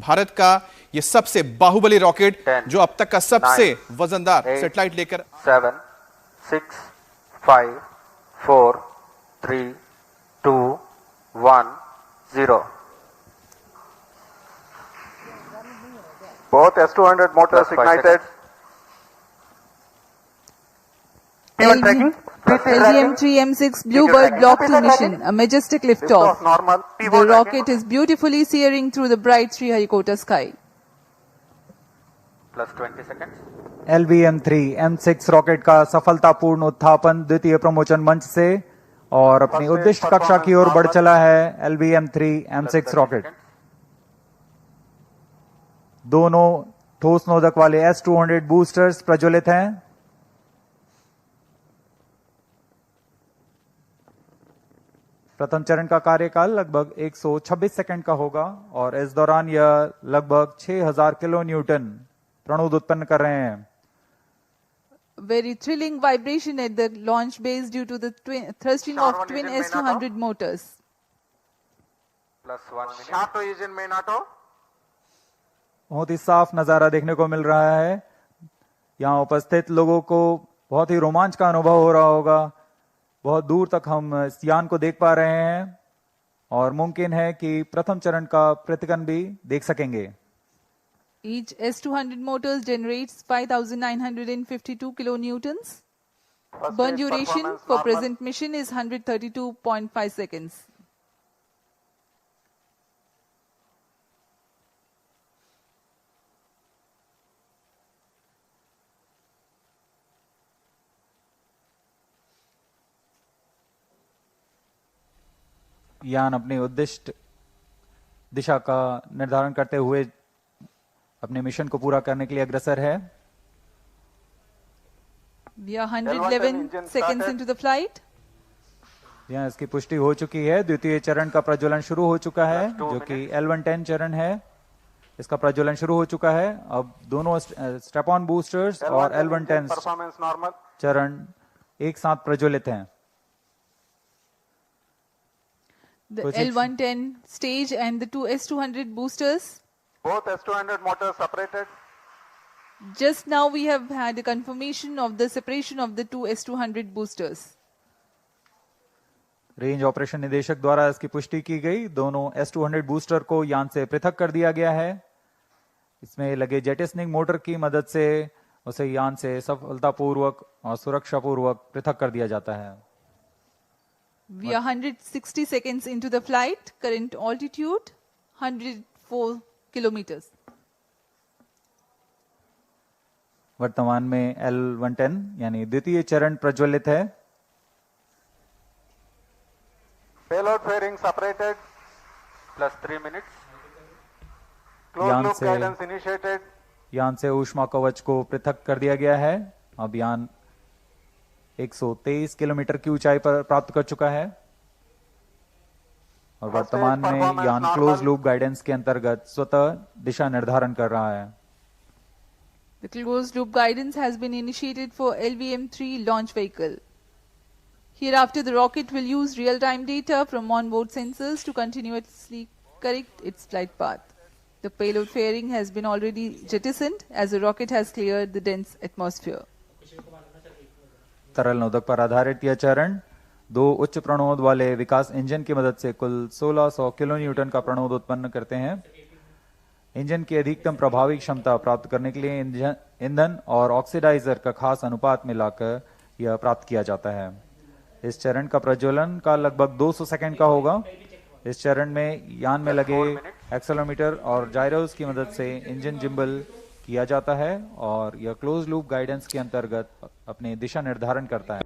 भारत का ये सबसे बाहुबली रॉकेट 10, जो अब तक का सबसे 9, वजनदार 8, सैटेलाइट लेकर 7, 6, 5, 4, 3, 2, 1, 0. Both S200 motors ignited. P1 tracking. LVM-3 M6 Bluebird Block 2 mission, a majestic liftoff. Normal. The rocket is beautifully searing through the bright Sriharikota sky. Plus 20 seconds. LVM-3 M6 rocket का सफलतापूर्ण उत्थापन द्वितीय प्रमोचन मंच से और अपनी उद्दिष्ट कक्षा की ओर बढ़ चला है LVM-3 M6 रॉकेट। दोनों ठोस नोदक वाले S200 बूस्टर्स प्रज्वलित हैं। प्रथम चरण का कार्यकाल लगभग 126 सेकंड का होगा और इस दौरान यह लगभग 6000 किलो न्यूटन प्रणोद उत्पन्न कर रहे हैं। Very thrilling vibration at the launch base due to the thrusting of twin S200 motors. Plus 1 minute. Sharp engine main auto. बहुत ही साफ नजारा देखने को मिल रहा है। यहाँ उपस्थित लोगों को बहुत ही रोमांच का अनुभव हो रहा होगा। बहुत दूर तक हम इस यान को देख पा रहे हैं और मुमकिन है कि प्रथम चरण का प्रतिगन भी देख सकेंगे। Each S200 motors generates 5,952 kilonewtons. Burn duration for present mission is 132.5 seconds. यान अपनी उद्दिष्ट दिशा का निर्धारण करते हुए अपने मिशन को पूरा करने के लिए अग्रसर है। We are 111 seconds into the flight. यहाँ इसकी पुष्टि हो चुकी है। द्वितीय चरण का प्रज्वलन शुरू हो चुका है जो कि L110 चरण है। इसका प्रज्वलन शुरू हो चुका है। अब दोनों स्टेप ऑन बूस्टर्स और L110 चरण एक साथ प्रज्वलित हैं। The L110 stage and the two S200 boosters. Both S200 motors separated. Just now we have had a confirmation of the separation of the two S200 boosters. Range operation निदेशक द्वारा इसकी पुष्टि की गई। दोनों S200 बूस्टर को यान से पृथक कर दिया गया है। इसमें लगे जेटिसनिंग मोटर की मदद से उसे यान से सफलतापूर्वक और सुरक्षापूर्वक पृथक कर दिया जाता है। We are 160 seconds into the flight. Current altitude 104 kilometers. वर्तमान में L110 यानी द्वितीय चरण प्रज्वलित है। Payload fairing separated. Plus 3 minutes. Closed loop guidance initiated. यान से ऊष्मा कवच को पृथक कर दिया गया है। अब यान 123 किलोमीटर की ऊंचाई पर प्राप्त कर चुका है और वर्तमान में यान क्लोज लूप गाइडेंस के अंतर्गत स्वतः दिशा निर्धारण कर रहा है। The closed loop guidance has been initiated for LVM-3 launch vehicle. Hereafter, the rocket will use real-time data from onboard sensors to continuously correct its flight path. The payload fairing has been already jettisoned as the rocket has cleared the dense atmosphere. तरल नोदक पर आधारित यह चरण दो उच्च प्रणोद वाले विकास engine की मदद से कुल 1600 किलो न्यूटन का प्रणोद उत्पन्न करते हैं। इंजन की अधिकतम प्रभावी क्षमता प्राप्त करने के लिए ईंधन और ऑक्सीडाइजर का खास अनुपात मिलाकर यह प्राप्त किया जाता है। इस चरण का प्रज्वलन का लगभग 200 सेकंड का होगा। इस चरण में यान में लगे एक्सेलेरोमीटर और जायरोस की मदद से इंजन जिम्बल किया जाता है और यह क्लोज लूप गाइडेंस के अंतर्गत अपनी दिशा निर्धारण करता है।